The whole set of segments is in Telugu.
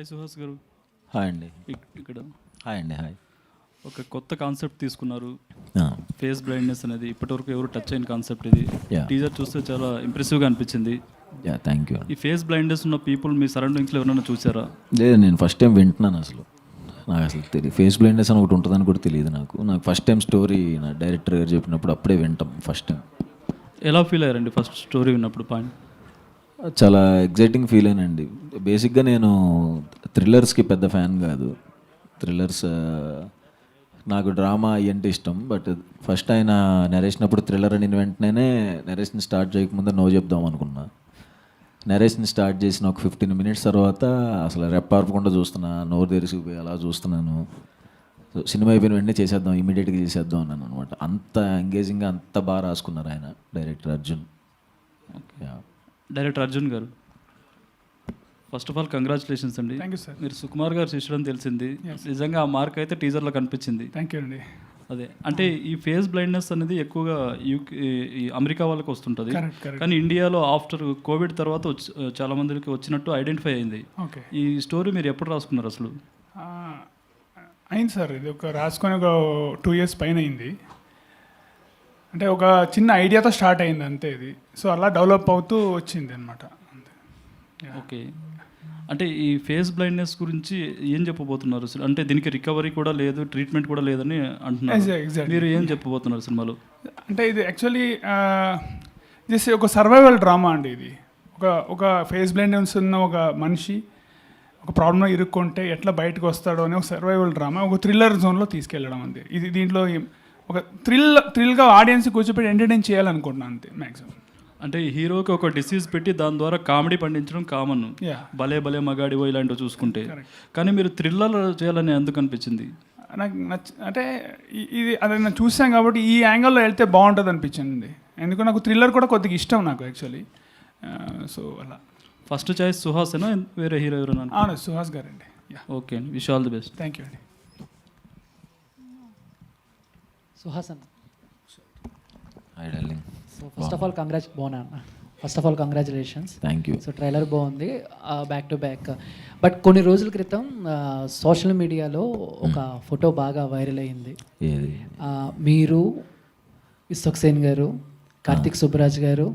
హాయ్ సుహాస్ గారు. హాయ్ అండి. ఇక్కడ హాయ్ అండి. హాయ్. ఒక కొత్త కాన్సెప్ట్ తీసుకున్నారు, ఆ, ఫేస్ బ్లైండ్నెస్ అనేది. ఇప్పటివరకు ఎవరు టచ్ అయిన కాన్సెప్ట్ ఇది. Yeah. టీజర్ చూస్తే చాలా ఇంప్రెసివ్గా అనిపించింది. Yeah thank you. ఈ ఫేస్ బ్లైండ్నెస్ ఉన్న పీపుల్ మీ సరౌండింగ్స్లో ఎవరైనా చూసారా? లేదు, నేను ఫస్ట్ టైం వింటున్నాను. నాకు అసలు తెలియదు ఫేస్ బ్లైండ్నెస్ అని ఒకటి ఉంటుందని కూడా తెలియదు నాకు ఫస్ట్ టైం స్టోరీ నా డైరెక్టర్ గారు చెప్పినప్పుడు అప్పుడే వింటాం ఫస్ట్ టైం. ఎలా ఫీల్ అయ్యారండి ఫస్ట్ స్టోరీ విన్నప్పుడు? పాయింట్ చాలా ఎగ్జైటింగ్ ఫీల్ అయినండి. బేసిక్గా నేను థ్రిల్లర్స్కి పెద్ద ఫ్యాన్ కాదు. థ్రిల్లర్స్ నాకు డ్రామా అంటే ఇష్టం. బట్ ఫస్ట్ ఆయన నరేషన్ అప్పుడు థ్రిల్లర్ అని వెంటనే నరేషన్ స్టార్ట్ చేయకముందే నో చెప్దాం అనుకున్నా. నరేషన్ స్టార్ట్ చేసిన ఒక 15 minutes తర్వాత అసలు రెప్పార్పకుండా చూస్తున్నా, నోరు తెరిసిపోయి అలా చూస్తున్నాను. సో సినిమా అయిపోయిన వెంటనే చేసేద్దాం, ఇమీడియట్గా చేసేద్దాం అన్నాను అనమాట. అంత ఎంగేజింగ్గా అంత బాగా రాసుకున్నారు ఆయన, director Arjun. Okay, director Arjun గారు, ఫస్ట్ ఆఫ్ ఆల్ కంగ్రాచులేషన్స్ అండి. Thank you sir. మీరు సుకుమార్ గారు శిష్యుడు అని తెలిసింది. నిజంగా ఆ మార్క్ అయితే టీజర్లో కనిపించింది. థ్యాంక్ యూ అండి. అదే అంటే ఈ ఫేస్ బ్లైండ్నెస్ అనేది ఎక్కువగా ఈ అమెరికా వాళ్ళకి వస్తుంటుంది. Correct. కానీ ఇండియాలో ఆఫ్టర్ కోవిడ్ తర్వాత చాలా మందికి వచ్చినట్టు ఐడెంటిఫై అయింది. ఓకే. ఈ స్టోరీ మీరు ఎప్పుడు రాసుకున్నారు అసలు? అయింది సార్, ఇది ఒక రాసుకొని ఒక 2 years పైన అయింది. అంటే ఒక చిన్న ఐడియాతో స్టార్ట్ అయింది అంతే ఇది. సో అలా డెవలప్ అవుతూ వచ్చింది అనమాట అంతే. ఓకే. అంటే ఈ ఫేస్ బ్లైండ్నెస్ గురించి ఏం చెప్పబోతున్నారు అసలు? అంటే దీనికి రికవరీ కూడా లేదు, ట్రీట్మెంట్ కూడా లేదని అంటున్నారు. Exactly. మీరు ఏం చెప్పబోతున్నారు సినిమాలో? అంటే ఇది యాక్చువల్లీ జస్ట్ ఒక సర్వైవల్ డ్రామా అండి ఇది. ఒక ఫేస్ బ్లైండ్నెస్ ఉన్న ఒక మనిషి ఒక ప్రాబ్లంలో ఇరుక్కుంటే ఎట్లా బయటకు వస్తాడో అనే ఒక సర్వైవల్ డ్రామా ఒక థ్రిల్లర్ జోన్లో తీసుకెళ్ళడం అంతే. ఇది దీంట్లో ఒక థ్రిల్గా ఆడియన్స్ కూర్చోపెట్టి ఎంటర్టైన్ చేయాలనుకుంటున్నాను అంతే మ్యాక్సిమం. అంటే హీరోకి ఒక డిసీజ్ పెట్టి దాని ద్వారా కామెడీ పండించడం కామన్. Yeah. భలే భలే మగాడివో ఇలాంటివి చూసుకుంటే. Correct. కానీ మీరు థ్రిల్లర్ చేయాలని ఎందుకు అనిపించింది? నాకు అంటే ఇది అది నేను చూసాం కాబట్టి ఈ యాంగిల్లో వెళ్తే బాగుంటుంది అనిపించింది. ఎందుకంటే నాకు థ్రిల్లర్ కూడా కొద్దిగా ఇష్టం నాకు యాక్చువల్లీ. సో అలా ఫస్ట్ చాయిస్ సుహాసేనా, వేరే హీరో ఎవరైనా? అవును, సుహాస్ గారు అండి. ఓకే అండి, wish all the best. Thank you అండి. సుహాసన్. Hi darling. So first of all first of all congratulations. Thank you. So trailer బాగుంది, బ్యాక్ టు బ్యాక్. బట్ కొన్ని రోజుల క్రితం సోషల్ మీడియాలో ఒక ఫోటో బాగా వైరల్ అయింది. ఏది? మీరు, ఇస్సక్సేన్ గారు, కార్తిక్ సుబ్బరాజ్ గారు,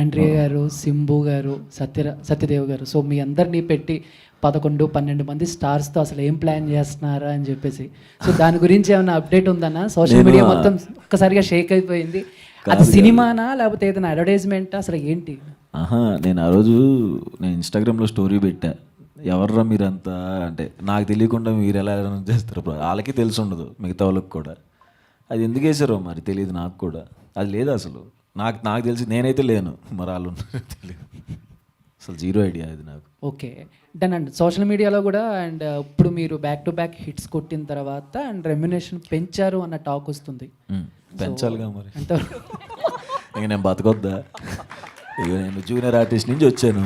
ఆండ్రియా గారు, సింబు గారు, సత్యదేవ్ గారు, సో మీ అందరినీ పెట్టి 11-12 మంది స్టార్స్తో అసలు ఏం ప్లాన్ చేస్తున్నారా అని చెప్పేసి. సో దాని గురించి ఏమైనా అప్డేట్ ఉందన్నా? సోషల్ మీడియా మొత్తం ఒక్కసారిగా షేక్ అయిపోయింది. అది సినిమానా లేకపోతే ఏదైనా అడ్వర్టైజ్మెంటా, అసలు ఏంటి? నేను ఆ రోజు ఇన్స్టాగ్రామ్లో స్టోరీ పెట్టా. ఎవర్రా మీరంతా అంటే నాకు తెలియకుండా మీరు ఎలా చేస్తారు, వాళ్ళకి తెలిసి ఉండదు, మిగతా వాళ్ళకి కూడా. అది ఎందుకు వేసారో మరి తెలియదు నాకు కూడా. అది లేదు అసలు నాకు తెలిసి నేనైతే లేను, మరి వాళ్ళు తెలియదు. అసలు జీరో ఐడియా అది నాకు. ఓకే డన్ అండ్ సోషల్ మీడియాలో కూడా అండ్ ఇప్పుడు మీరు బ్యాక్ టు బ్యాక్ హిట్స్ కొట్టిన తర్వాత అండ్ రెమ్యునేషన్ పెంచారు అన్న టాక్ వస్తుంది. పెంచాలిగా మరి, ఇంక నేను బతకొద్దా? ఇక నేను జూనియర్ ఆర్టిస్ట్ నుంచి వచ్చాను,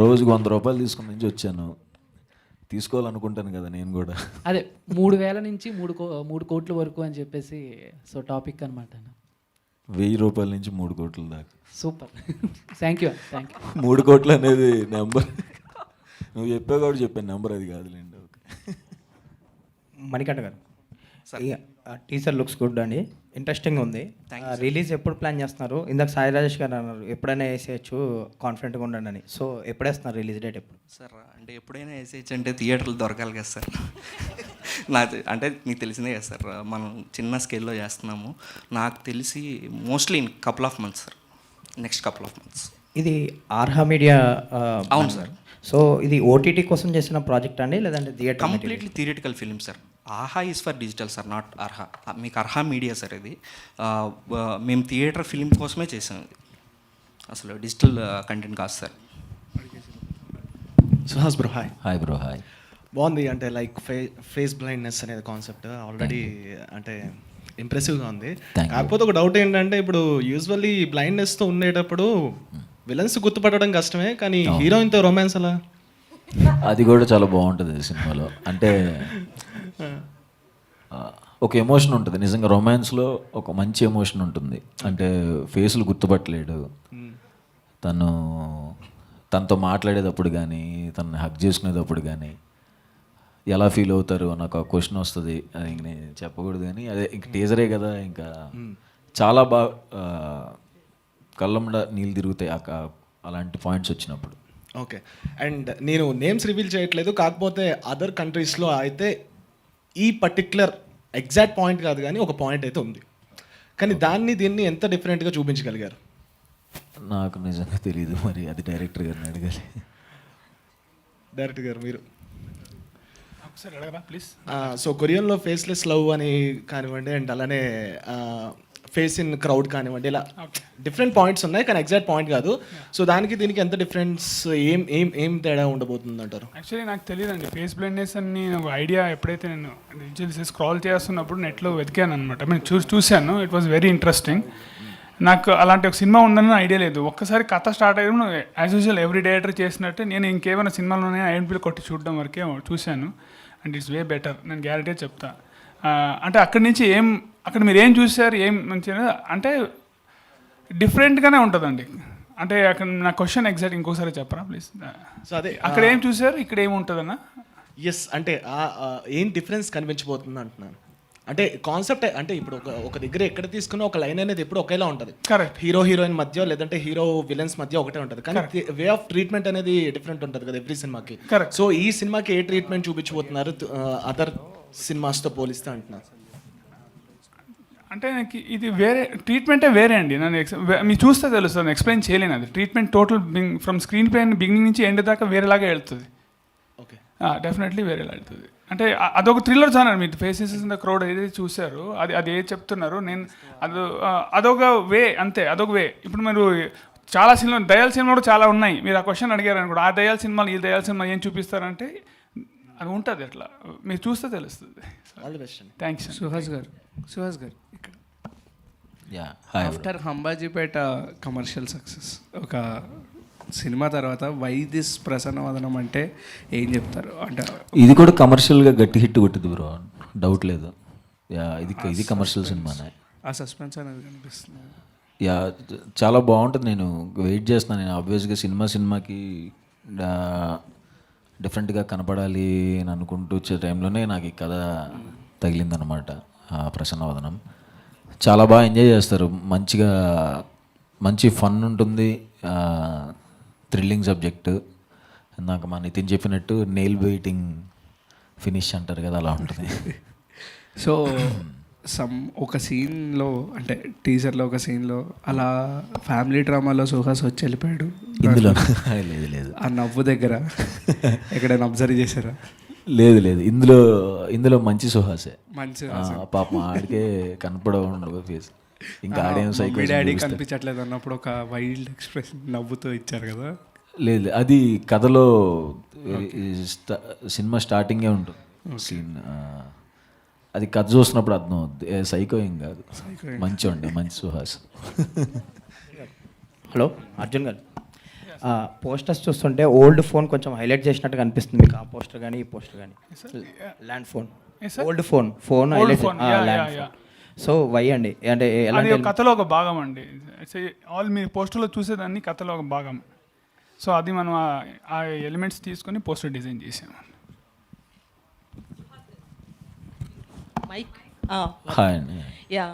రోజుకు 100 రూపాయలు తీసుకుని నుంచి వచ్చాను, తీసుకోవాలనుకుంటాను కదా నేను కూడా. అదే 3,000 నుంచి 3 కోట్ల వరకు అని చెప్పేసి సో టాపిక్ అనమాట. 1000 రూపాయల నుంచి 3 కోట్ల దాకా. Super, thank you. 3 కోట్లు అనేది నెంబర్ నువ్వు చెప్పావు కాబట్టి చెప్పాను, నెంబర్ అది కాదులేండి. ఓకే. మణికంఠ గారు, టీజర్ లుక్స్ గుడ్ అండి, ఇంట్రెస్టింగ్ ఉంది. రిలీజ్ ఎప్పుడు ప్లాన్ చేస్తున్నారు? ఇందాక సాయి రాజేష్ గారు అన్నారు ఎప్పుడైనా వేసేయచ్చు, కాన్ఫిడెంట్గా ఉండండి అని. సో ఎప్పుడు వేస్తున్నారు రిలీజ్ డేట్? ఎప్పుడు సార్? అంటే ఎప్పుడైనా వేసేయచ్చు అంటే థియేటర్లు దొరకాలి కదా సార్. అంటే మీకు తెలిసిందే కదా సార్, మనం చిన్న స్కేల్లో చేస్తున్నాము. నాకు తెలిసి mostly in couple of months sir, next couple of months. ఇది ఆర్హా మీడియా? అవును సార్. సో ఇది ఓటీటీ కోసం చేసిన ప్రాజెక్ట్ అండి లేదంటే theatre? Completely theatrical film sir. Aha is for digital sir, not Arha. మీకు అర్హా మీడియా సార్ ఇది. మేము థియేటర్ ఫిలిం కోసమే చేసాం ఇది, అసలు డిజిటల్ కంటెంట్ కాదు sir. Suhas bro hi. Hi bro hi. బాగుంది, అంటే లైక్ ఫేస్ బ్లైండ్నెస్ అనేది కాన్సెప్ట్ ఆల్రెడీ అంటే ఇంప్రెసివ్గా ఉంది. కాకపోతే ఒక డౌట్ ఏంటంటే ఇప్పుడు యూజువల్లీ బ్లైండ్నెస్తో ఉండేటప్పుడు విలన్స్ గుర్తుపట్టడం కష్టమే, కానీ హీరోయిన్తో రొమాన్స్ అలా? అది కూడా చాలా బాగుంటుంది సినిమాలో. అంటే ఒక ఎమోషన్ ఉంటుంది నిజంగా, రొమాన్స్లో ఒక మంచి ఎమోషన్ ఉంటుంది. అంటే ఫేసులు గుర్తుపట్టలేడు, తనతో మాట్లాడేటప్పుడు కానీ, తనని హగ్ చేసుకునేటప్పుడు కానీ ఎలా ఫీల్ అవుతారు నాకు ఆ క్వశ్చన్ వస్తుంది. అది ఇంక నేను చెప్పకూడదు కానీ అదే ఇంక టీజరే కదా, ఇంకా చాలా బాగా కళ్ళండా నీళ్ళు తిరుగుతాయి అలాంటి పాయింట్స్ వచ్చినప్పుడు. ఓకే. అండ్ నేను నేమ్స్ రివీల్ చేయట్లేదు, కాకపోతే అదర్ కంట్రీస్లో అయితే ఈ పర్టిక్యులర్ ఎగ్జాక్ట్ పాయింట్ కాదు కానీ ఒక పాయింట్ అయితే ఉంది, కానీ దీన్ని ఎంత డిఫరెంట్గా చూపించగలిగారు? నాకు నిజంగా తెలియదు, మరి అది డైరెక్టర్ గారిని అడగాలి. డైరెక్టర్ గారు మీరు ఒకసారి అడగరా ప్లీజ్. సో కొరియన్లో ఫేస్లెస్ లవ్ అని కానివ్వండి, అండ్ అలానే ఫేస్ ఇన్ క్రౌడ్ కానివ్వండి, ఇలా డిఫరెంట్ పాయింట్స్ ఉన్నాయి కానీ ఎగ్జాక్ట్ పాయింట్ కాదు. సో దీనికి ఎంత డిఫరెన్స్, ఏం తేడా ఉండబోతుంది అంటారు? యాక్చువల్లీ నాకు తెలియదండి ఫేస్ బ్లైండ్నెస్ అని ఒక ఐడియా ఎప్పుడైతే నేను స్క్రాల్ చేస్తున్నప్పుడు నెట్లో వెతికాను అనమాట. నేను చూశాను, ఇట్ వాస్ వెరీ ఇంట్రెస్టింగ్. నాకు అలాంటి ఒక సినిమా ఉందని ఐడియా లేదు. ఒక్కసారి కథ స్టార్ట్ అయ్యడం యాజ్ యూజువల్ ఎవ్రీ డైరెక్టర్ చేసినట్టు నేను ఇంకేమైనా సినిమాలోనే ఐడెంటిఫై కొట్టి చూడడం వరకే చూశాను. అండ్ ఇట్స్ వే బెటర్, నేను గ్యారెంటీ చెప్తా. అంటే అక్కడి నుంచి అక్కడ మీరు ఏం చూసారు, ఏం మంచిగా అంటే డిఫరెంట్గానే ఉంటుందండి. అంటే అక్కడ నా క్వశ్చన్ ఎగ్జాక్ట్ ఇంకోసారి చెప్పరా ప్లీజ్. సో అదే అక్కడ ఏం చూసారు, ఇక్కడ ఏముంటుందన్నా? ఎస్, అంటే ఏం డిఫరెన్స్ కనిపించబోతుంది అంటున్నాను. అంటే కాన్సెప్ట్ అంటే ఇప్పుడు ఒక దగ్గర ఎక్కడ తీసుకున్నా ఒక లైన్ అనేది ఎప్పుడు ఒకేలా ఉంటుంది. కరెక్ట్. హీరోయిన్ మధ్య లేదంటే హీరో విలన్స్ మధ్య ఒకటే ఉంటుంది, కానీ వే ఆఫ్ ట్రీట్మెంట్ అనేది డిఫరెంట్ ఉంటుంది కదా ఎవ్రీ సినిమాకి. కరెక్ట్. సో ఈ సినిమాకి ఏ ట్రీట్మెంట్ చూపించబోతున్నారు అదర్ సినిమాస్తో పోలిస్తే అంటున్నారు? అంటే నాకు ఇది వేరే ట్రీట్మెంటే వేరే అండి. మీరు చూస్తే తెలుస్తుంది, నేను ఎక్స్ప్లెయిన్ చేయలేను. అది treatment total from screen play beginning నుంచి ఎండ్ దాకా వేరేలాగా వెళ్తుంది. ఓకే, డెఫినెట్లీ వేరేలా వెళ్తుంది. అంటే అదొక థ్రిల్లర్ జానర్. మీరు ఫేసెస్ ఇన్ ద క్రౌడ్ ఏదైతే చూసారో అది ఏది చెప్తున్నారు, నేను అదొక వే, అంతే, అదొక వే. ఇప్పుడు మీరు చాలా సినిమాలు, దయాల సినిమాలు కూడా చాలా ఉన్నాయి. మీరు ఆ క్వశ్చన్ అడిగారు అనుకోండి, ఆ దయాల సినిమాలు ఈ దయాల సినిమా ఏం చూపిస్తారంటే అది ఉంటుంది, అట్లా మీరు చూస్తే తెలుస్తుంది. ఆల్ ది బెస్ట్ అండి. థ్యాంక్స్. సుహాస్ గారు ఇక్కడ yeah, hi. After Ambajipeta commercial success ఒక సినిమా తర్వాత వై దిస్ ప్రసన్నవదనం అంటే ఏం చెప్తారు? అంటే ఇది కూడా కమర్షియల్గా గట్టి హిట్ కొట్టింది బ్రో, డౌట్ లేదు. యా, ఇది కమర్షియల్ సినిమానే. ఆ సస్పెన్స్ అనేది కనిపిస్తుంది. యా, చాలా బాగుంటుంది. నేను వెయిట్ చేస్తున్నాను. నేను ఆబ్వియస్గా సినిమాకి డిఫరెంట్గా కనపడాలి అని అనుకుంటూ వచ్చే టైంలోనే నాకు ఈ కథ తగిలిందనమాట. ప్రసన్నవదనం చాలా బాగా ఎంజాయ్ చేస్తారు, మంచి ఫన్ ఉంటుంది, థ్రిల్లింగ్ సబ్జెక్టు. నాకు మా నితిన్ చెప్పినట్టు నెయిల్ బైటింగ్ ఫినిష్ అంటారు కదా, అలా ఉంటుంది. సో ఒక సీన్లో అంటే టీజర్లో ఒక సీన్లో అలా ఫ్యామిలీ డ్రామాలో సుహాస్ వచ్చి వెళ్ళిపోయాడు. ఇందులో లేదు ఆ నవ్వు దగ్గర ఎక్కడైనా అబ్జర్వ్ చేశారా? లేదు, ఇందులో మంచి సుహాసే. మంచి పాపం ఆడికే కనపడవు ఫేస్. ఇంకా ఆడియన్స్ డాడీ కనిపించట్లేదు అన్నప్పుడు ఒక వైల్డ్ ఎక్స్ప్రెషన్ నవ్వుతూ ఇచ్చారు కదా. లేదు, అది కథలో సినిమా స్టార్టింగే ఉంటుంది సీన్. అది కథ చూసినప్పుడు అర్థం అవుద్ది. సైకో ఏం కాదు, మంచి సుహాస్. హలో అర్జున్ గారు, పోస్టర్స్ చూస్తుంటే ఓల్డ్ ఫోన్ కొంచెం హైలైట్ చేసినట్టుగా అనిపిస్తుంది మీకు. ఆ పోస్టర్ కానీ ఈ పోస్టర్ కానీ land phone, old phone highlight land phone. So why అండి? అంటే అది కథలో ఒక భాగం అండి. ఆల్ మీరు పోస్టర్లో చూసేదాన్ని కథలో ఒక భాగం. సో అది మనం ఆ ఎలిమెంట్స్ తీసుకొని పోస్టర్ డిజైన్ చేసాము. మైక్ హాయ్ అండి. Yeah,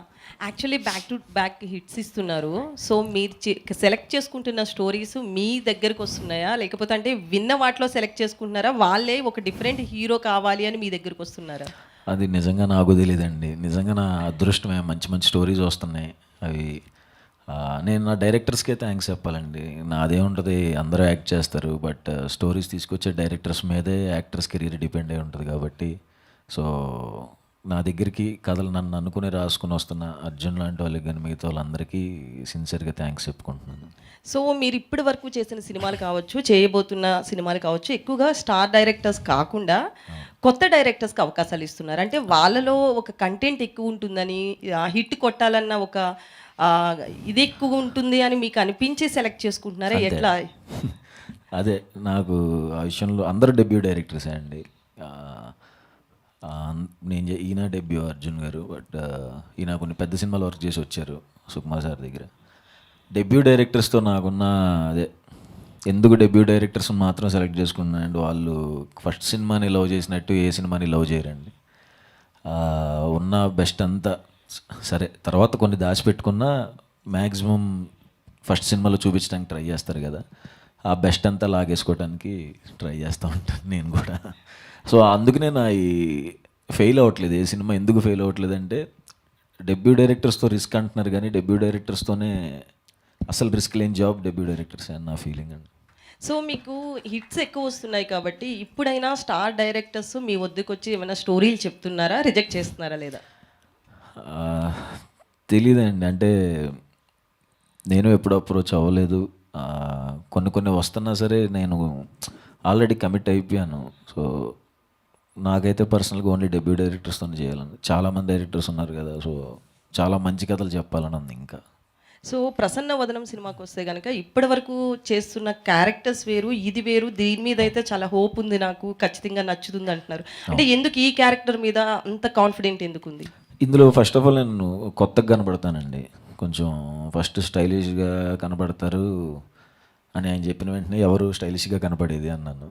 actually back to back hits ఇస్తున్నారు. సో మీరు సెలెక్ట్ చేసుకుంటున్న స్టోరీస్ మీ దగ్గరకు వస్తున్నాయా, లేకపోతే అంటే విన్న వాటిలో సెలెక్ట్ చేసుకుంటున్నారా, వాళ్ళే ఒక డిఫరెంట్ హీరో కావాలి అని మీ దగ్గరకు వస్తున్నారా? అది నిజంగా నాకు తెలియదండి. నిజంగా నా అదృష్టమే, మంచి స్టోరీస్ వస్తున్నాయి. అవి నేను నా డైరెక్టర్స్కే థ్యాంక్స్ చెప్పాలండి. నాదే ఉంటుంది, అందరూ యాక్ట్ చేస్తారు, బట్ స్టోరీస్ తీసుకొచ్చే డైరెక్టర్స్ మీదే యాక్టర్స్ కెరీర్ డిపెండ్ అయి ఉంటుంది. కాబట్టి సో నా దగ్గరికి కథలు నన్ను అనుకుని రాసుకుని వస్తున్న అర్జున్ లాంటి వాళ్ళకి కానీ మిగతా వాళ్ళందరికీ సిన్సియర్గా థ్యాంక్స్ చెప్పుకుంటున్నాను. సో మీరు ఇప్పటి వరకు చేసిన సినిమాలు కావచ్చు, చేయబోతున్న సినిమాలు కావచ్చు, ఎక్కువగా స్టార్ డైరెక్టర్స్ కాకుండా కొత్త డైరెక్టర్స్కి అవకాశాలు ఇస్తున్నారు. అంటే వాళ్ళలో ఒక కంటెంట్ ఎక్కువ ఉంటుందని, హిట్ కొట్టాలన్న ఒక ఇది ఎక్కువ ఉంటుంది అని మీకు అనిపించి సెలెక్ట్ చేసుకుంటున్నారా, ఎట్లా? అదే, నాకు ఆ విషయంలో అందరూ డెబ్యూ డైరెక్టర్సే అండి. ఈయన డెబ్యూ అర్జున్ గారు, బట్ ఈయన కొన్ని పెద్ద సినిమాలు వర్క్ చేసి వచ్చారు సుకుమార్ సార్ దగ్గర. డెబ్యూ డైరెక్టర్స్తో నాకున్న అదే ఎందుకు డెబ్యూ డైరెక్టర్స్ మాత్రం సెలెక్ట్ చేసుకున్నానండి, వాళ్ళు ఫస్ట్ సినిమాని లవ్ చేసినట్టు ఏ సినిమాని లవ్ చేయరండి. ఉన్న బెస్ట్ అంతా సరే, తర్వాత కొన్ని దాచిపెట్టుకున్నా మ్యాక్సిమం ఫస్ట్ సినిమాలో చూపించడానికి ట్రై చేస్తారు కదా, ఆ బెస్ట్ అంతా లాగేసుకోవడానికి ట్రై చేస్తూ ఉంటాను నేను కూడా. సో అందుకనే నా ఈ ఫెయిల్ అవ్వట్లేదు ఏ సినిమా. ఎందుకు ఫెయిల్ అవ్వట్లేదు అంటే డెబ్యూ డైరెక్టర్స్తో రిస్క్ అంటున్నారు, కానీ డెబ్యూ డైరెక్టర్స్తోనే అసలు రిస్క్ లేని జాబ్ డెబ్యూ డైరెక్టర్స్ అని నా ఫీలింగ్ అండి. సో మీకు హిట్స్ ఎక్కువ వస్తున్నాయి కాబట్టి ఇప్పుడైనా స్టార్ డైరెక్టర్స్ మీ వద్దకు వచ్చి ఏమైనా స్టోరీలు చెప్తున్నారా, రిజెక్ట్ చేస్తున్నారా లేదా? తెలీదండి, అంటే నేను ఎప్పుడు అప్రోచ్ అవ్వలేదు. కొన్ని వస్తున్నా సరే నేను ఆల్రెడీ కమిట్ అయిపోయాను. సో నాకైతే పర్సనల్గా ఓన్లీ డెబ్యూ డైరెక్టర్స్తో చేయాలని, చాలామంది డైరెక్టర్స్ ఉన్నారు కదా, సో చాలా మంచి కథలు చెప్పాలని ఉంది ఇంకా. సో ప్రసన్న వదనం సినిమాకి వస్తే కనుక ఇప్పటి వరకు చేస్తున్న క్యారెక్టర్స్ వేరు, ఇది వేరు, దీని మీద అయితే చాలా హోప్ ఉంది, నాకు ఖచ్చితంగా నచ్చుతుంది అంటున్నారు. అంటే ఎందుకు ఈ క్యారెక్టర్ మీద అంత కాన్ఫిడెంట్ ఎందుకు ఉంది? ఇందులో ఫస్ట్ ఆఫ్ ఆల్ నేను కొత్తగా కనబడతానండి, కొంచెం ఫస్ట్ స్టైలిష్గా కనబడతారు అని ఆయన చెప్పిన వెంటనే ఎవరు స్టైలిష్గా కనపడేది అన్నాను.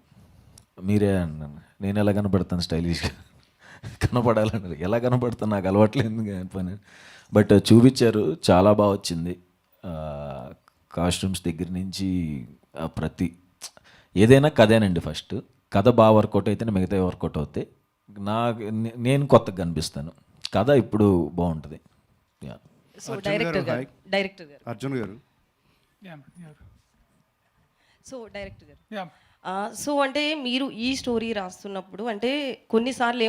మీరే అన్నాను. నేను ఎలా కనపడతాను స్టైలిష్గా? కనపడాలన్నారు. ఎలా కనపడతాను, నాకు అలవాట్లేదు పని. బట్ చూపించారు, చాలా బాగా వచ్చింది. కాస్ట్యూమ్స్ దగ్గర నుంచి ప్రతి ఏదైనా కథేనండి. ఫస్ట్ కథ బాగా వర్కౌట్ అయితేనే మిగతా వర్కౌట్ అవుతాయి. నేను కొత్తగా కనిపిస్తాను, కథ ఇప్పుడు బాగుంటుంది. సో డైరెక్టర్ గారు అర్జున్ గారు సో డైరెక్టర్ గారు యా సో అంటే మీరు ఈ స్టోరీ రాస్తున్నప్పుడు అంటే కొన్నిసార్లు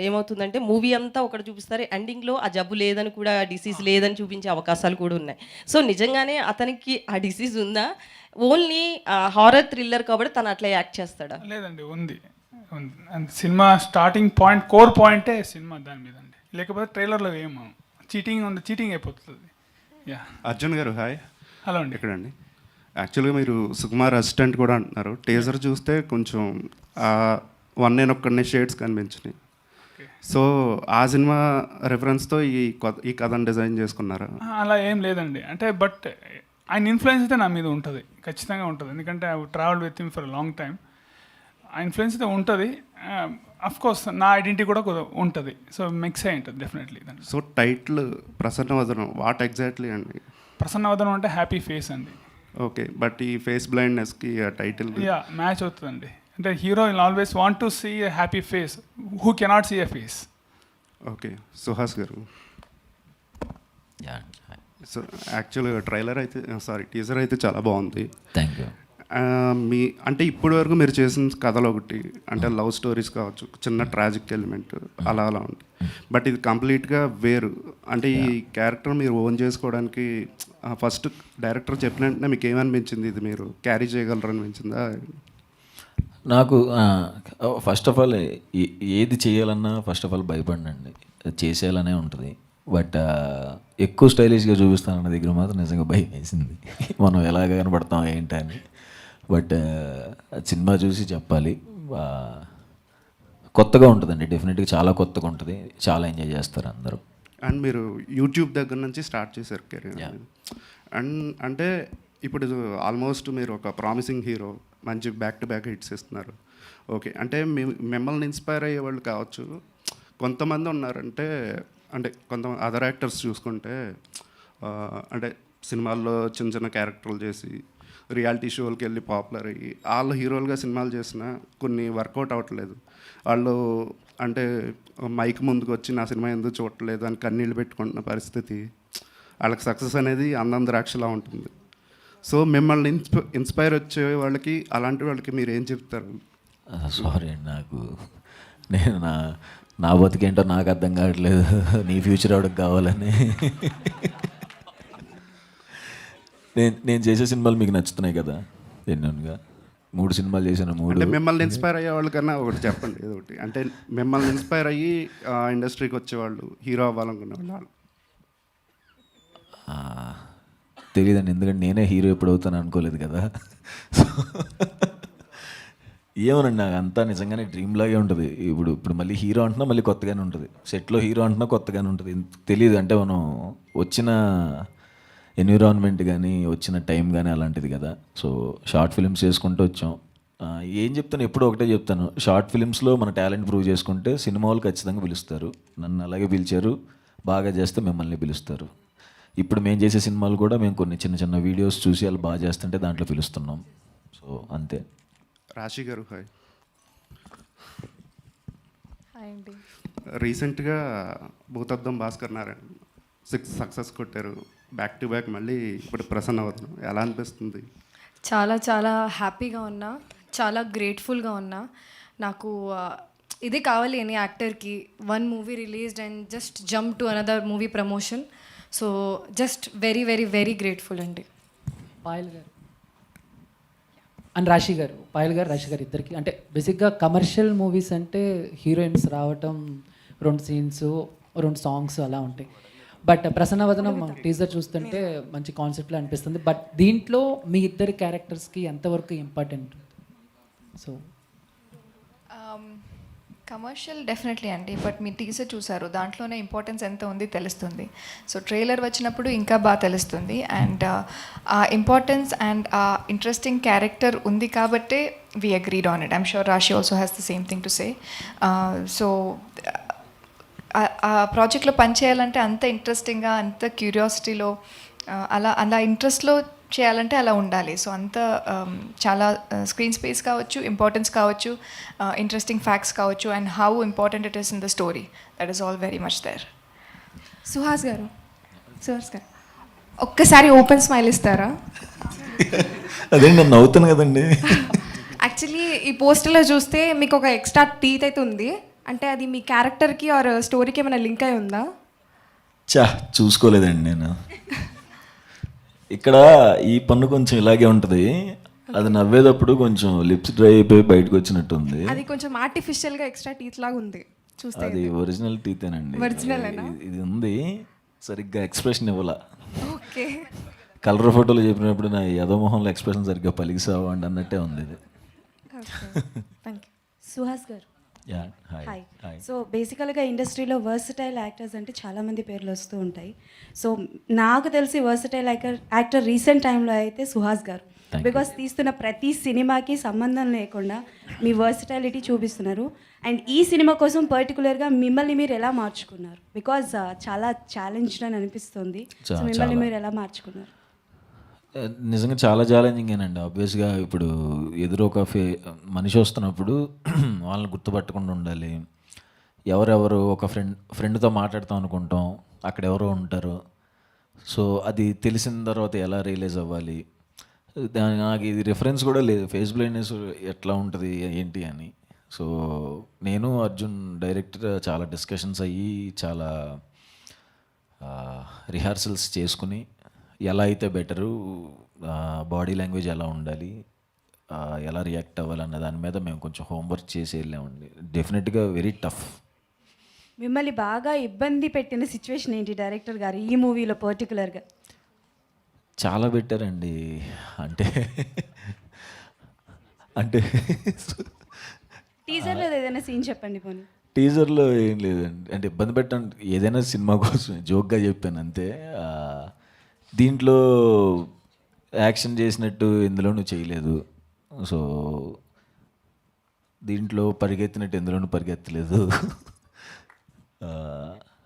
ఏమవుతుందంటే మూవీ అంతా ఒకటి చూపిస్తారు, ఎండింగ్లో ఆ జబ్బు లేదని కూడా, డిసీజ్ లేదని చూపించే అవకాశాలు కూడా ఉన్నాయి. సో నిజంగానే అతనికి ఆ డిసీజ్ ఉందా? ఓన్లీ హారర్ థ్రిల్లర్ కాబట్టి తను అట్లా యాక్ట్ చేస్తాడా? లేదండి, ఉంది. సినిమా స్టార్టింగ్ పాయింట్, కోర్ పాయింటే సినిమా దాని మీద అండి. లేకపోతే ట్రైలర్లో ఏమో చీటింగ్ ఉంది, చీటింగ్ అయిపోతుంది. యా అర్జున్ గారు హాయ్. హలో అండి. ఎక్కడండి? యాక్చువల్గా మీరు సుకుమార్ అసిస్టెంట్ కూడా అంటున్నారు. టేజర్ చూస్తే కొంచెం వన్ నేను ఒక్కడనే షేడ్స్ కనిపించినాయి. సో ఆ సినిమా రెఫరెన్స్తో ఈ కథను డిజైన్ చేసుకున్నారా? అలా ఏం లేదండి, అంటే బట్ ఆయన ఇన్ఫ్లుయెన్స్ అయితే నా మీద ఉంటుంది, ఖచ్చితంగా ఉంటుంది. ఎందుకంటే I travel with him for long time. ఆ ఇన్ఫ్లుయెన్స్ అయితే ఉంటుంది. కోర్స్ నా ఐడెంటిటీ కూడా ఉంటుంది. సో మిక్స్ అయి ఉంటుంది definitely. So title Prasannavadanam what exactly అండి? ప్రసన్నవదనం అంటే హ్యాపీ ఫేస్ అండి. ఓకే, బట్ ఈ ఫేస్ బ్లైండ్నెస్కి ఆ టైటిల్ మ్యాచ్ అవుతుందండి. అంటే hero will always want to see a happy face, who cannot see a face. Okay, Suhas గారు. సో యాక్చువల్గా టీజర్ అయితే చాలా బాగుంది. Thank you. అంటే ఇప్పటి వరకు మీరు చేసిన కథలు ఒకటి అంటే లవ్ స్టోరీస్ కావచ్చు, చిన్న ట్రాజిక్ ఎలిమెంట్ అలా ఉంది. బట్ ఇది కంప్లీట్గా వేరు. అంటే ఈ క్యారెక్టర్ మీరు ఓన్ చేసుకోవడానికి ఫస్ట్ డైరెక్టర్ చెప్పిన వెంటనే మీకు ఏమనిపించింది, ఇది మీరు క్యారీ చేయగలరు అనిపించిందా? నాకు ఫస్ట్ ఆఫ్ ఆల్ ఏది చేయాలన్నా ఫస్ట్ ఆఫ్ ఆల్ భయపడినండి, చేసేయాలనే ఉంటుంది. బట్ ఎక్కువ స్టైలిష్గా చూపిస్తానన్న దగ్గర మాత్రం నిజంగా భయం వేసింది, మనం ఎలాగ కనపడతాం ఏంటని. బట్ సినిమా చూసి చెప్పాలి. కొత్తగా ఉంటుందండి, డెఫినెట్గా చాలా కొత్తగా ఉంటుంది, చాలా ఎంజాయ్ చేస్తారు అందరూ. అండ్ మీరు యూట్యూబ్ దగ్గర నుంచి స్టార్ట్ చేశారు కెరీర్. అండ్ అంటే ఇప్పుడు ఆల్మోస్ట్ మీరు ఒక ప్రామిసింగ్ హీరో, మంచి బ్యాక్ టు బ్యాక్ హిట్స్ ఇస్తున్నారు. ఓకే, అంటే మిమ్మల్ని ఇన్స్పైర్ అయ్యే వాళ్ళు కావచ్చు, కొంతమంది ఉన్నారంటే అంటే కొంతమంది అదర్ యాక్టర్స్ చూసుకుంటే అంటే సినిమాల్లో చిన్న చిన్న క్యారెక్టర్లు చేసి రియాలిటీ షోలకి వెళ్ళి పాపులర్ అయ్యి వాళ్ళు హీరోలుగా సినిమాలు చేసినా కొన్ని వర్కౌట్ అవ్వట్లేదు. వాళ్ళు అంటే మైక్ ముందుకు వచ్చి నా సినిమా ఎందుకు చూడట్లేదు అని కన్నీళ్ళు పెట్టుకుంటున్న పరిస్థితి, వాళ్ళకి సక్సెస్ అనేది అందం ద్రాక్షలా ఉంటుంది. సో మిమ్మల్ని ఇన్స్పైర్ వచ్చే వాళ్ళకి, అలాంటి వాళ్ళకి మీరు ఏం చెప్తారు? సారీ అండి, నేను నా బతికేంటో నాకు అర్థం కావట్లేదు, నీ ఫ్యూచర్ ఎవరికి కావాలని. నేను చేసే సినిమాలు మీకు నచ్చుతున్నాయి కదా, ఎన్నోగా 3 సినిమాలు చేశాను. 3 మిమ్మల్ని ఇన్స్పైర్ అయ్యే వాళ్ళకన్నా ఒకటి చెప్పండి, ఏదో ఒకటి. అంటే మిమ్మల్ని ఇన్స్పైర్ అయ్యి ఇండస్ట్రీకి వచ్చేవాళ్ళు, హీరో అవ్వాలనుకునే వాళ్ళు. తెలియదండి, ఎందుకంటే నేనే హీరో ఎప్పుడు అవుతాను అనుకోలేదు కదా. ఏమోనండి, నాకు అంతా నిజంగానే డ్రీమ్ లాగే ఉంటుంది. ఇప్పుడు మళ్ళీ హీరో అంటున్నా మళ్ళీ కొత్తగానే ఉంటుంది, సెట్లో హీరో అంటున్నా కొత్తగానే ఉంటుంది. తెలియదు, అంటే మనం వచ్చిన ఎన్విరాన్మెంట్ కానీ వచ్చిన టైం కానీ అలాంటిది కదా. సో షార్ట్ ఫిల్మ్స్ చేసుకుంటూ వచ్చాం. ఏం చెప్తాను, ఎప్పుడూ ఒకటే చెప్తాను, షార్ట్ ఫిల్మ్స్లో మన టాలెంట్ ప్రూవ్ చేసుకుంటే సినిమా వాళ్ళు ఖచ్చితంగా పిలుస్తారు. నన్ను అలాగే పిలిచారు, బాగా చేస్తే మిమ్మల్ని పిలుస్తారు. ఇప్పుడు మేము చేసే సినిమాలు కూడా మేము కొన్ని చిన్న చిన్న వీడియోస్ చూసి వాళ్ళు బాగా చేస్తుంటే దాంట్లో పిలుస్తున్నాం. సో అంతే. రాశి గారు హాయ్. హాయ్ అండి. రీసెంట్గా భూతద్దం భాస్కర్ నారాయణ 6 సక్సెస్ కొట్టారు బ్యాక్ టు బ్యాక్. మళ్ళీ ఇప్పుడు ప్రసన్న అవుతున్నాం, ఎలా అనిపిస్తుంది? చాలా చాలా హ్యాపీగా ఉన్నా, చాలా గ్రేట్ఫుల్గా ఉన్నా. నాకు ఇదే కావాలి అని యాక్టర్కి, 1 movie released and just jump to another movie promotion. So just very very very grateful అండి. పాయల్ గారు అండ్ రాశి గారు, పాయల్ గారు రాశి గారు ఇద్దరికి అంటే బేసిక్గా కమర్షియల్ మూవీస్ అంటే హీరోయిన్స్ రావటం, 2 సీన్స్ 2 సాంగ్స్ అలా ఉంటాయి. బట్ ప్రసన్నవదనం టీజర్ చూస్తుంటే మంచి కాన్సెప్ట్లో అనిపిస్తుంది. బట్ దీంట్లో మీ ఇద్దరి క్యారెక్టర్స్కి ఎంతవరకు ఇంపార్టెంట్? సో కమర్షియల్ డెఫినెట్లీ అండి, బట్ మీ టీజర్ చూసారు, దాంట్లోనే ఇంపార్టెన్స్ ఎంత ఉంది తెలుస్తుంది. సో ట్రైలర్ వచ్చినప్పుడు ఇంకా బాగా తెలుస్తుంది. అండ్ ఆ ఇంపార్టెన్స్ అండ్ ఆ ఇంట్రెస్టింగ్ క్యారెక్టర్ ఉంది కాబట్టే we agreed on it. I'm sure Rashi also has the same thing to say. So ఆ ప్రాజెక్ట్లో పనిచేయాలంటే అంత ఇంట్రెస్టింగ్గా, అంత క్యూరియాసిటీలో, అలా ఇంట్రెస్ట్లో చేయాలంటే అలా ఉండాలి. సో అంత చాలా స్క్రీన్ స్పేస్ కావచ్చు, ఇంపార్టెన్స్ కావచ్చు, ఇంట్రెస్టింగ్ ఫ్యాక్ట్స్ కావచ్చు, and how important it is in the story, that is all very much there. Suhas గారు, ఒక్కసారి ఓపెన్ స్మైల్ ఇస్తారా? అదే నేను నవ్వుతాను కదండి. యాక్చువల్లీ ఈ పోస్టర్లో చూస్తే మీకు ఒక ఎక్స్ట్రా టీత్ అయితే ఉంది, అంటే అది మీ క్యారెక్టర్కి ఆర్ స్టోరీకి ఏమైనా లింక్ అయి ఉందా? చూసుకోలేదండి నేను. ఇక్కడ ఈ పన్ను కొంచెం ఇలాగే ఉంటుంది, అది నవ్వేటప్పుడు కొంచెం లిప్స్ డ్రై అయిపోయి బయటకు వచ్చినట్టుంది. అది కొంచెం ఆర్టిఫిషియల్గా ఎక్స్ట్రా టీత్ లాగా ఉంది చూస్తే. అది ఒరిజినల్ టీతేనండి. ఒరిజినలేనా? ఇది ఉంది, సరిగ్గా ఎక్స్ప్రెషన్ ఇవ్వాల. ఓకే. కలర్ ఫోటోలు చెప్పినప్పుడు నా యదమోహంలో ఎక్స్ప్రెషన్ సరిగ్గా పలికిసావు అండి అన్నట్టే ఉంది ఇది. Thank you. సుహాస్ గారు హాయ్. సో బేసికల్గా ఇండస్ట్రీలో వర్సటైల్ యాక్టర్స్ అంటే చాలామంది పేర్లు వస్తూ ఉంటాయి. సో నాకు తెలిసి వర్సటైల్ యాక్టర్ రీసెంట్ టైంలో అయితే సుహాస్ గారు, బికాస్ తీస్తున్న ప్రతి సినిమాకి సంబంధం లేకుండా మీ వర్సటైలిటీ చూపిస్తున్నారు. అండ్ ఈ సినిమా కోసం పర్టికులర్గా మిమ్మల్ని మీరు ఎలా మార్చుకున్నారు? బికాజ్ చాలా ఛాలెంజ్డ్ అని అనిపిస్తుంది. సో మిమ్మల్ని మీరు ఎలా మార్చుకున్నారు? నిజంగా చాలా ఛాలెంజింగేనండి. ఆబ్వియస్గా ఇప్పుడు ఎదురు ఒక మనిషి వస్తున్నప్పుడు వాళ్ళని గుర్తుపట్టకుండా ఉండాలి. ఎవరెవరు ఒక ఫ్రెండ్తో మాట్లాడతాం అనుకుంటాం, అక్కడ ఎవరో ఉంటారు. సో అది తెలిసిన తర్వాత ఎలా రియలైజ్ అవ్వాలి, నాకు ఇది రిఫరెన్స్ కూడా లేదు, ఫేస్ బ్లైండ్నెస్ ఎట్లా ఉంటుంది ఏంటి అని. సో నేను అర్జున్ డైరెక్టర్ చాలా డిస్కషన్స్ అయ్యి, చాలా రిహార్సల్స్ చేసుకుని ఎలా అయితే బెటరు, బాడీ లాంగ్వేజ్ ఎలా ఉండాలి, ఎలా రియాక్ట్ అవ్వాలన్న దాని మీద మేము కొంచెం హోంవర్క్ చేసి వెళ్ళామండి. డెఫినెట్గా వెరీ టఫ్. మిమ్మల్ని బాగా ఇబ్బంది పెట్టిన సిచ్యువేషన్ ఏంటి డైరెక్టర్ గారు ఈ మూవీలో పర్టికులర్గా? చాలా పెట్టారండి. అంటే అంటే టీజర్లో ఏదైనా సీన్ చెప్పండి పోనీ. టీజర్లో ఏం లేదండి, అంటే ఇబ్బంది పెట్టండి, ఏదైనా సినిమా కోసం జోక్గా చెప్పాను అంతే. దీంట్లో యాక్షన్ చేసినట్టు ఇందులోనూ చేయలేదు. సో దీంట్లో పరిగెత్తినట్టు ఇందులోనూ పరిగెత్తలేదు.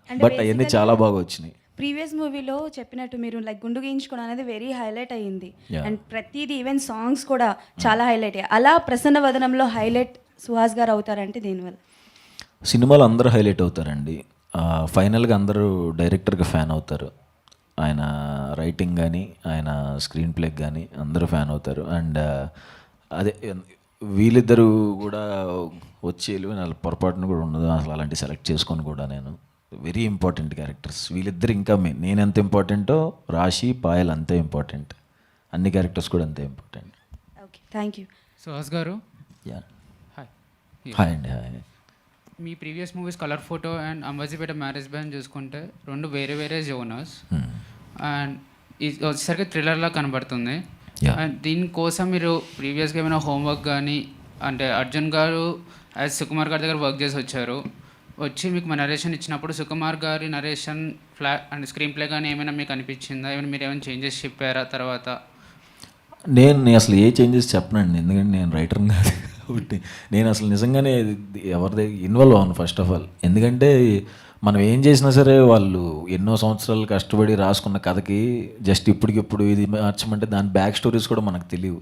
బట్ అవన్నీ చాలా బాగా వచ్చినాయి. ప్రీవియస్ మూవీలో చెప్పినట్టు మీరు లైక్ గుండు గీయించుకోవడం అనేది వెరీ హైలైట్ అయ్యింది. అండ్ ప్రతిదీ ఈవెన్ సాంగ్స్ కూడా చాలా హైలైట్ అయ్యాయి. అలా ప్రసన్న వదనంలో హైలైట్ సుహాస్ గారు అవుతారంటే దీనివల్ల? సినిమాలో అందరూ హైలైట్ అవుతారండి. ఫైనల్గా అందరూ డైరెక్టర్కి ఫ్యాన్ అవుతారు. ఆయన రైటింగ్ కానీ, ఆయన స్క్రీన్ ప్లేకి కానీ అందరూ ఫ్యాన్ అవుతారు. అండ్ అదే వీళ్ళిద్దరూ కూడా వచ్చి వెళ్ళి వాళ్ళ పొరపాటును కూడా ఉండదు అసలు. అలాంటి సెలెక్ట్ చేసుకొని కూడా నేను వెరీ ఇంపార్టెంట్ క్యారెక్టర్స్ వీళ్ళిద్దరు. ఇంకా నేను ఎంత ఇంపార్టెంటో రాశి, పాయల్ అంతే ఇంపార్టెంట్. అన్ని క్యారెక్టర్స్ కూడా అంతే important. Okay, thank you. Suhas గారు హాయ్ అండి. Hi. Me previous movies colour photo and Ambajipeta marriage ban చూసుకుంటే 2 వేరే వేరే జోనర్స్, అండ్ ఇది వచ్చేసరికి థ్రిల్లర్లా కనబడుతుంది. అండ్ దీనికోసం మీరు ప్రీవియస్గా ఏమైనా హోంవర్క్ కానీ, అంటే అర్జున్ గారు యాజ్ సుకుమార్ గారి దగ్గర వర్క్ చేసి వచ్చారు, వచ్చి మీకు మా నరేషన్ ఇచ్చినప్పుడు సుకుమార్ గారి నరేషన్ అండ్ స్క్రీన్ ప్లే కానీ ఏమైనా మీకు అనిపించిందా? ఏమైనా మీరు ఏమైనా చేంజెస్ చెప్పారా తర్వాత? నేను అసలు ఏ చేంజెస్ చెప్పనండి, ఎందుకంటే నేను రైటర్ని కాదు కాబట్టి. నేను అసలు నిజంగానే ఎవరిది ఇన్వాల్వ్ అవ్వను ఫస్ట్ ఆఫ్ ఆల్. ఎందుకంటే మనం ఏం చేసినా సరే వాళ్ళు ఎన్నో సంవత్సరాలు కష్టపడి రాసుకున్న కథకి జస్ట్ ఇప్పటికిప్పుడు ఇది మార్చమంటే దాని బ్యాక్ స్టోరీస్ కూడా మనకు తెలియవు.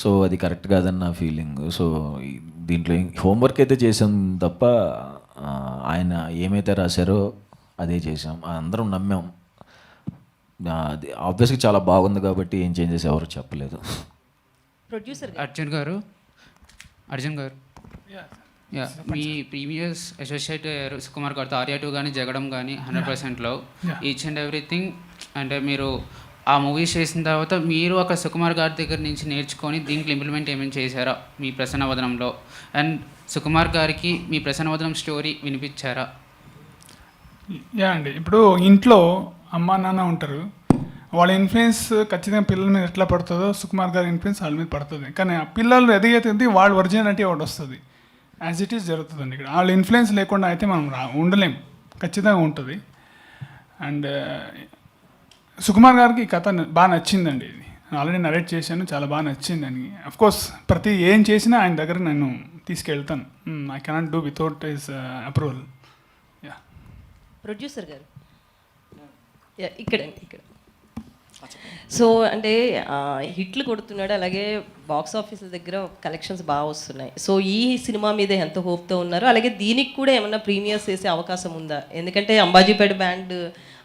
సో అది కరెక్ట్ కాదని నా ఫీలింగ్. సో దీంట్లో హోంవర్క్ అయితే చేసాం తప్ప ఆయన ఏమైతే రాశారో అదే చేసాం, అందరం నమ్మాం. అది ఆబ్వియస్గా చాలా బాగుంది కాబట్టి ఏం చేంజెస్ ఎవరు చెప్పలేదు. ప్రొడ్యూసర్ అర్జున్ గారు యా, మీ ప్రీవియస్ అసోసియేట్ సుకుమార్ గారితో ఆర్యా 2 కానీ జగడం కానీ 100%లో ఈచ్ అండ్ ఎవ్రీథింగ్, అంటే మీరు ఆ మూవీస్ చేసిన తర్వాత మీరు ఒక సుకుమార్ గారి దగ్గర నుంచి నేర్చుకొని దీంట్లో ఇంప్లిమెంట్ ఏమైనా చేశారా మీ ప్రసన్నవదనంలో? అండ్ సుకుమార్ గారికి మీ ప్రసన్నవదనం స్టోరీ వినిపించారా? యా అండి, ఇప్పుడు ఇంట్లో అమ్మ నాన్న ఉంటారు, వాళ్ళ ఇన్ఫ్లుయెన్స్ ఖచ్చితంగా పిల్లల మీద ఎట్లా పడుతుందో సుకుమార్ గారి ఇన్ఫ్లుయెన్స్ వాళ్ళ మీద పడుతుంది. కానీ ఆ పిల్లలు ఎదిగైతుంది వాళ్ళ ఒరిజినాలిటీ ఒకటి వస్తుంది, యాజ్ ఇట్ ఈస్ జరుగుతుందండి. ఇక్కడ వాళ్ళ ఇన్ఫ్లుయెన్స్ లేకుండా అయితే మనం ఉండలేం, ఖచ్చితంగా ఉంటుంది. అండ్ సుకుమార్ గారికి ఈ కథ బాగా నచ్చిందండి. ఇది ఆల్రెడీ నరేట్ చేశాను, చాలా బాగా నచ్చింది అని. అఫ్కోర్స్ ప్రతి ఏం చేసినా ఆయన దగ్గర నేను తీసుకెళ్తాను. I cannot do without his approval. Yeah, producer గారు ఇక్కడ సో అంటే హిట్లు కొడుతున్నాడు, అలాగే బాక్స్ ఆఫీసుల దగ్గర కలెక్షన్స్ బాగా వస్తున్నాయి. సో ఈ సినిమా మీద ఎంత హోప్తో ఉన్నారు? అలాగే దీనికి కూడా ఏమన్నా ప్రీమియర్స్ చేసే అవకాశం ఉందా? ఎందుకంటే అంబాజీపేట బ్యాండ్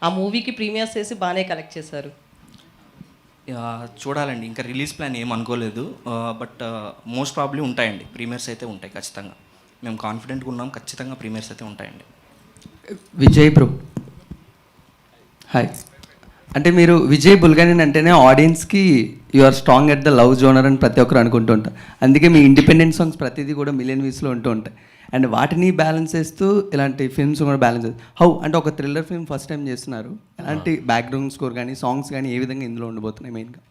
ఆ మూవీకి ప్రీమియర్స్ చేసి బాగానే కలెక్ట్ చేశారు. చూడాలండి, ఇంకా రిలీజ్ ప్లాన్ ఏం అనుకోలేదు. బట్ మోస్ట్ ప్రాబ్లీ ఉంటాయండి, ప్రీమియర్స్ అయితే ఉంటాయి ఖచ్చితంగా. మేము కాన్ఫిడెంట్గా ఉన్నాం, ఖచ్చితంగా ప్రీమియర్స్ అయితే ఉంటాయండి. Vijay bro hi. అంటే మీరు విజయ్ బుల్గనేని అంటేనే ఆడియన్స్కి you are strong at the love genre అని ప్రతి ఒక్కరు అనుకుంటూ ఉంటారు. అందుకే మీ ఇండిపెండెంట్ సాంగ్స్ ప్రతిదీ కూడా మిలియన్ వ్యూస్లో ఉంటూ ఉంటాయి. అండ్ వాటిని బ్యాలెన్స్ చేస్తూ ఇలాంటి ఫిల్మ్స్ కూడా బ్యాలెన్స్ చేస్తారు. హౌ అంటే ఒక థ్రిల్లర్ ఫిల్మ్ ఫస్ట్ టైం చేస్తున్నారు, ఎలాంటి బ్యాక్గ్రౌండ్ స్కోర్ కానీ సాంగ్స్ కానీ ఏ విధంగా ఇందులో ఉండబోతున్నాయి మెయిన్గా?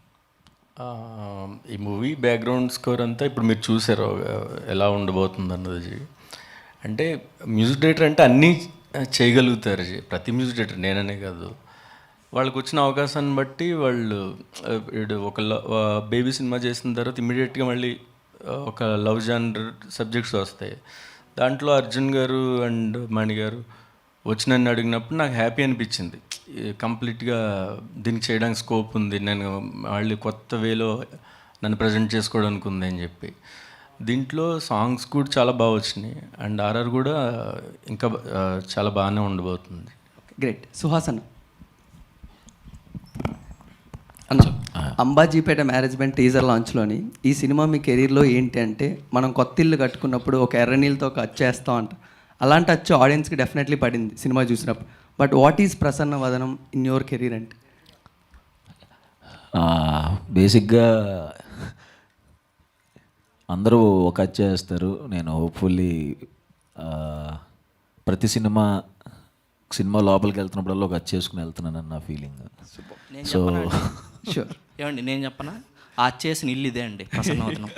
ఈ మూవీ బ్యాక్గ్రౌండ్ స్కోర్ అంతా ఇప్పుడు మీరు చూసారు ఎలా ఉండబోతుంది అన్నది. అంటే మ్యూజిక్ డైరెక్టర్ అంటే అన్నీ చేయగలుగుతారు, ప్రతి మ్యూజిక్ డైరెక్టర్, నేననే కాదు. వాళ్ళకి వచ్చిన అవకాశాన్ని బట్టి వాళ్ళు ఒక బేబీ సినిమా చేసిన తర్వాత ఇమ్మీడియట్గా మళ్ళీ ఒక లవ్ జానర్ సబ్జెక్ట్స్ వస్తాయి. దాంట్లో అర్జున్ గారు అండ్ మణి గారు వచ్చి నన్ను అడిగినప్పుడు నాకు హ్యాపీ అనిపించింది. కంప్లీట్గా దీనికి చేయడానికి స్కోప్ ఉంది, నేను మళ్ళీ కొత్త వేలో నన్ను ప్రజెంట్ చేసుకోవడానికి ఉంది అని చెప్పి. దీంట్లో సాంగ్స్ కూడా చాలా బాగా వచ్చినాయి అండ్ ఆర్ఆర్ కూడా ఇంకా చాలా బాగానే ఉండబోతుంది. గ్రేట్. సుహాస్ అన్న అంబాజీపేట మ్యారేజ్ బ్యాండ్ టీజర్ లాంచ్లోని ఈ సినిమా మీ కెరీర్లో ఏంటి అంటే, మనం కొత్త ఇల్లు కట్టుకున్నప్పుడు ఒక ఎర్ర నీళ్ళతో ఒక అచ్చు వేస్తాం అంట, అలాంటి అచ్చు ఆడియన్స్కి డెఫినెట్లీ పడింది సినిమా చూసినప్పుడు. But what is Prasanna Vadanam in your career అంటే? బేసిక్గా అందరూ ఒక అచ్చు వేస్తారు. నేను హోప్ఫుల్లీ ప్రతి సినిమా లోపలికి వెళ్తున్నప్పుడల్లా ఒక అచ్చు వేసుకుని వెళ్తున్నానని నా ఫీలింగ్. సో ఏమండి నేను చెప్పనా, ఆ చేసిన ఇల్లు ఇదే అండి ప్రసన్నవదనం.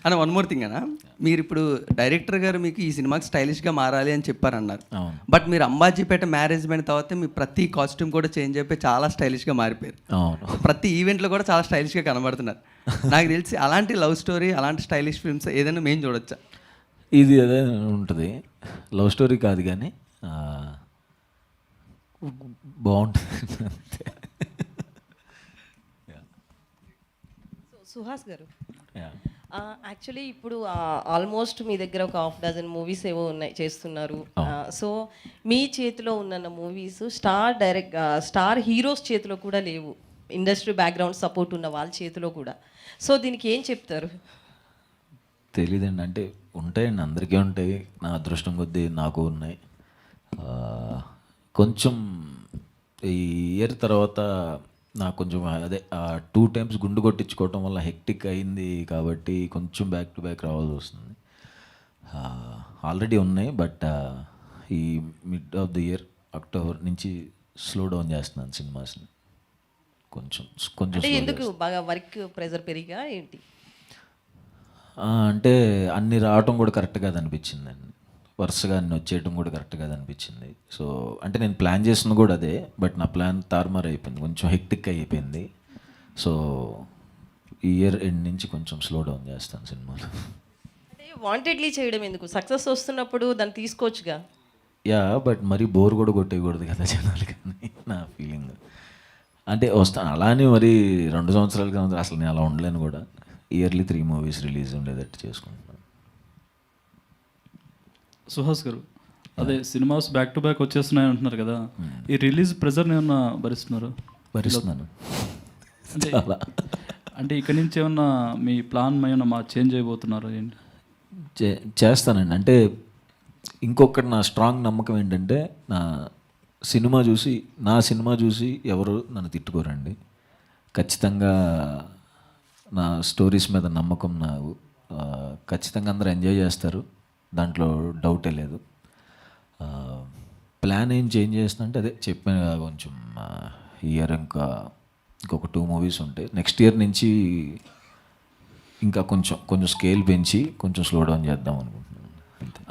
అన్న వన్ మోర్ థింగ్ అన్న, మీరు ఇప్పుడు డైరెక్టర్ గారు మీకు ఈ సినిమాకి స్టైలిష్గా మారాలి అని చెప్పారన్నారు. బట్ మీరు అంబాజీపేట మ్యారేజ్ అయిన తర్వాత మీ ప్రతి కాస్ట్యూమ్ కూడా చేంజ్ అయిపోయి చాలా స్టైలిష్గా మారిపోయారు. ప్రతి ఈవెంట్లో కూడా చాలా స్టైలిష్గా కనబడుతున్నారు. నాకు తెలిసి అలాంటి లవ్ స్టోరీ, అలాంటి స్టైలిష్ ఫిల్మ్స్ ఏదైనా మేము చూడొచ్చా? ఇది అదే ఉంటుంది, లవ్ స్టోరీ కాదు కానీ బాగుంటుంది. సుహాస్ గారు, యాక్చువల్లీ ఇప్పుడు ఆల్మోస్ట్ మీ దగ్గర ఒక 6 మూవీస్ ఏవో ఉన్నాయి చేస్తున్నారు. సో మీ చేతిలో ఉన్న మూవీస్ స్టార్ హీరోస్ చేతిలో కూడా లేవు, ఇండస్ట్రీ బ్యాక్గ్రౌండ్ సపోర్ట్ ఉన్న వాళ్ళ చేతిలో కూడా. సో దీనికి ఏం చెప్తారు? తెలీదండి, అంటే ఉంటాయండి, అందరికీ ఉంటాయి. నా అదృష్టం కొద్దీ నాకు ఉన్నాయి. కొంచెం ఈ ఇయర్ తర్వాత నాకు కొంచెం అదే 2 times గుండు కొట్టించుకోవటం వల్ల హెక్టిక్ అయింది కాబట్టి కొంచెం బ్యాక్ టు బ్యాక్ రావాల్సి వస్తుంది. ఆల్రెడీ ఉన్నాయి, బట్ ఈ mid of the year October నుంచి స్లో డౌన్ చేస్తున్నాను సినిమాస్ని. కొంచెం ఎందుకు బాగా వర్క్ ప్రెజర్ పెరిగా ఏంటి? అంటే అన్ని రావటం కూడా కరెక్ట్ కాదు అనిపించిందండి. వరుసగా అన్ని వచ్చేయడం కూడా కరెక్ట్ కాదు అనిపించింది. సో అంటే నేను ప్లాన్ చేసింది కూడా అదే, బట్ నా ప్లాన్ తారుమారు అయిపోయింది, కొంచెం హెక్టిక్ అయిపోయింది. సో ఈ ఇయర్ ఎండ్ నుంచి కొంచెం స్లో డౌన్ చేస్తాను సినిమాలు. అంటే వాంటెడ్లీ చేయడం ఎందుకు? సక్సెస్ వస్తున్నప్పుడు దాన్ని తీసుకోవచ్చుగా. యా, బట్ మరీ బోర్ కూడా కొట్టేయకూడదు కదా జనాలు, కానీ నా ఫీలింగ్. అంటే వస్తాను అలానే మరి 2 సంవత్సరాల క్రితం అసలు నేను అలా ఉండలేను కూడా. ఇయర్లీ 3 మూవీస్ రిలీజ్ ఉండేటట్టు చేసుకుంటున్నాను. సుహాస్ గారు, అదే సినిమాస్ బ్యాక్ టు బ్యాక్ వచ్చేస్తున్నాయి అంటున్నారు కదా, ఈ రిలీజ్ ప్రెజర్ని ఏమన్నా భరిస్తున్నారు? భరిస్తున్నాను. అంటే అంటే ఇక్కడి నుంచి ఏమన్నా మీ ప్లాన్ ఏమన్నా చేంజ్ అయిపోతున్నారు ఏంటి? చేస్తానండి. అంటే ఇంకొకటి నా స్ట్రాంగ్ నమ్మకం ఏంటంటే, నా సినిమా చూసి ఎవరు నన్ను తిట్టుకోరండి. ఖచ్చితంగా నా స్టోరీస్ మీద నమ్మకం నాకు. ఖచ్చితంగా అందరూ ఎంజాయ్ చేస్తారు, దాంట్లో డౌటే లేదు. ప్లాన్ ఏం చేంజ్ చేస్తుందంటే అదే చెప్పాను కదా, కొంచెం ఇయర్ ఇంకొక 2 మూవీస్ ఉంటాయి. నెక్స్ట్ ఇయర్ నుంచి ఇంకా కొంచెం స్కేల్ పెంచి కొంచెం స్లో డౌన్ చేద్దాం అనుకుంటున్నాను.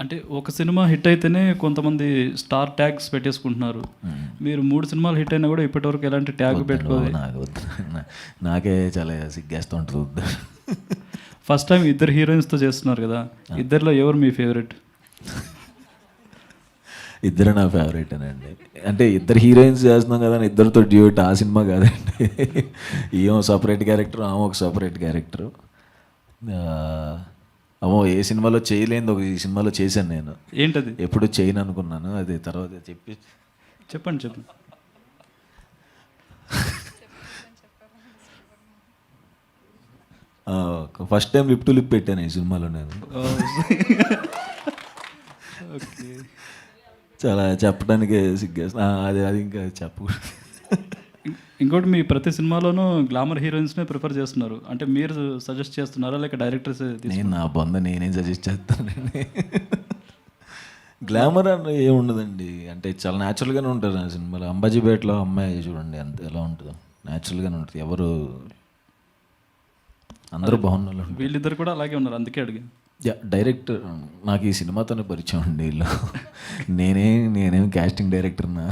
అంటే ఒక సినిమా హిట్ అయితేనే కొంతమంది స్టార్ ట్యాగ్స్ పెట్టేసుకుంటున్నారు. మీరు 3 సినిమాలు హిట్ అయినా కూడా ఇప్పటివరకు ఎలాంటి ట్యాగ్ పెట్టుకోవాలి? నాకే చాలా సిగ్గేస్తూ ఉంటుంది. ఫస్ట్ టైం 2 హీరోయిన్స్తో చేస్తున్నారు కదా, ఇద్దరిలో ఎవరు మీ ఫేవరెట్? ఇద్దరు నా ఫేవరెటేనండి. అంటే 2 హీరోయిన్స్ చేస్తున్నాం కదా, ఇద్దరితో డ్యూట్ ఆ సినిమా కాదండి. ఏమో సపరేట్ క్యారెక్టర్, ఆమె ఒక సపరేట్ క్యారెక్టర్. అమ్మో ఏ సినిమాలో చేయలేనిది ఒక ఈ సినిమాలో చేశాను నేను. ఏంటది? ఎప్పుడు చేయను అనుకున్నాను, అది తర్వాత చెప్పండి. First time lip to lip పెట్టాను ఈ సినిమాలో నేను. ఓకే, చాలా చెప్పడానికి సిగ్గేస్తా, అది ఇంకా చెప్పకూడదు. ఇంకోటి, మీ ప్రతి సినిమాలోనూ గ్లామర్ హీరోయిన్స్నే ప్రిఫర్ చేస్తున్నారు. అంటే మీరు సజెస్ట్ చేస్తున్నారా లేక డైరెక్టర్స్? నేను నా నేనేం సజెస్ట్ చేస్తానండి. గ్లామర్ అని ఏముండదండి, అంటే చాలా న్యాచురల్గానే ఉంటుంది నా సినిమాలో. అంబాజీపేటలో అమ్మాయి చూడండి ఎంత ఎలా ఉంటుందో, న్యాచురల్గానే ఉంటుంది. ఎవరు అందరూ బాగున్నారు, వీళ్ళిద్దరు కూడా అలాగే ఉన్నారు, అందుకే అడిగాను. డైరెక్టర్ నాకు ఈ సినిమాతోనే పరిచయం అండి వీళ్ళు. నేనేం కాస్టింగ్ డైరెక్టర్నా.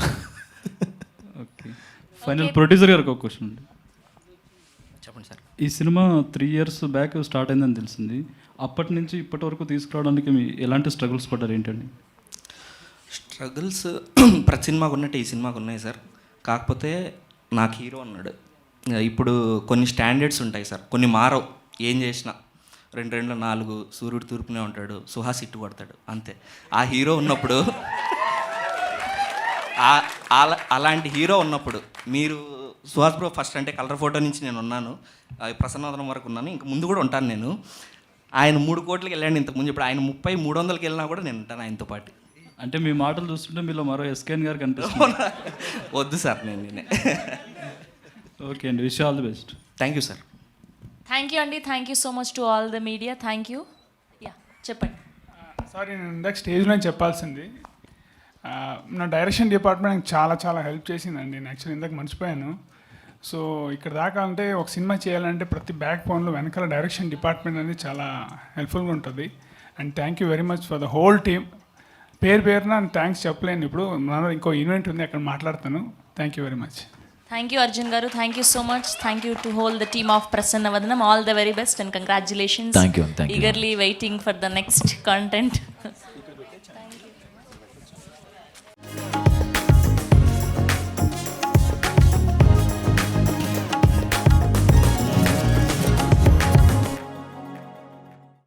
ఓకే, ఫైనల్ ప్రొడ్యూసర్ గారికి ఒక క్వశ్చన్ ఉంది. చెప్పండి సార్. ఈ సినిమా 3 years బ్యాక్ స్టార్ట్ అయిందని తెలిసింది. అప్పటి నుంచి ఇప్పటి వరకు తీసుకురావడానికి మీ ఎలాంటి స్ట్రగుల్స్ పడ్డారు ఏంటండి? స్ట్రగుల్స్ ప్రతి సినిమాకు ఉన్నట్టు ఈ సినిమాకు ఉన్నాయి సార్. కాకపోతే నాకు హీరో అన్నాడు. ఇప్పుడు కొన్ని స్టాండర్డ్స్ ఉంటాయి సార్, కొన్ని మారవు. ఏం చేసినా 2 4 సూర్యుడు తూర్పునే ఉంటాడు, సుహాస్ ఇట్టు పడతాడు, అంతే. ఆ హీరో ఉన్నప్పుడు అలాంటి హీరో ఉన్నప్పుడు మీరు సుహాస్ బ్రో ఫస్ట్ అంటే కలర్ ఫోటో నుంచి నేను ఉన్నాను, ప్రసన్నవదనం వరకు ఉన్నాను, ఇంక ముందు కూడా ఉంటాను నేను. ఆయన 3 కోట్లకి వెళ్ళాడు ఇంతకుముందు, ఇప్పుడు ఆయన 30-300కి వెళ్ళినా కూడా నేను ఉంటాను ఆయనతో పాటు. అంటే మీ మాటలు చూస్తుంటే మీలో మరో ఎస్కేఎన్ గారు కనిపిస్తుంది. వద్దు సార్, నేనే. ఓకే అండి, wish all the best. Thank you sir. Thank you అండి, thank you so much to all the media. Thank you. చెప్పండి. సారీ, నేను ఇందాక స్టేజ్లో చెప్పాల్సింది, నా డైరెక్షన్ డిపార్ట్మెంట్ నాకు చాలా హెల్ప్ చేసిందండి. నేను యాక్చువల్లీ ఇందాక మర్చిపోయాను. సో ఇక్కడ దాకా అంటే ఒక సినిమా చేయాలంటే ప్రతి బ్యాక్ బోన్లో వెనకాల డైరెక్షన్ డిపార్ట్మెంట్ అనేది చాలా హెల్ప్ఫుల్గా ఉంటుంది. And thank you very much for the whole team. పేరున థ్యాంక్స్ చెప్పలేను, ఇప్పుడు మన ఇంకో ఈవెంట్ ఉంది అక్కడ మాట్లాడతాను. Thank you very much. Thank you Arjun గారు, thank you so much. Thank you to whole the team of Prasannavadanam. All the very best and congratulations. Thank you. Eagerly waiting for the next content.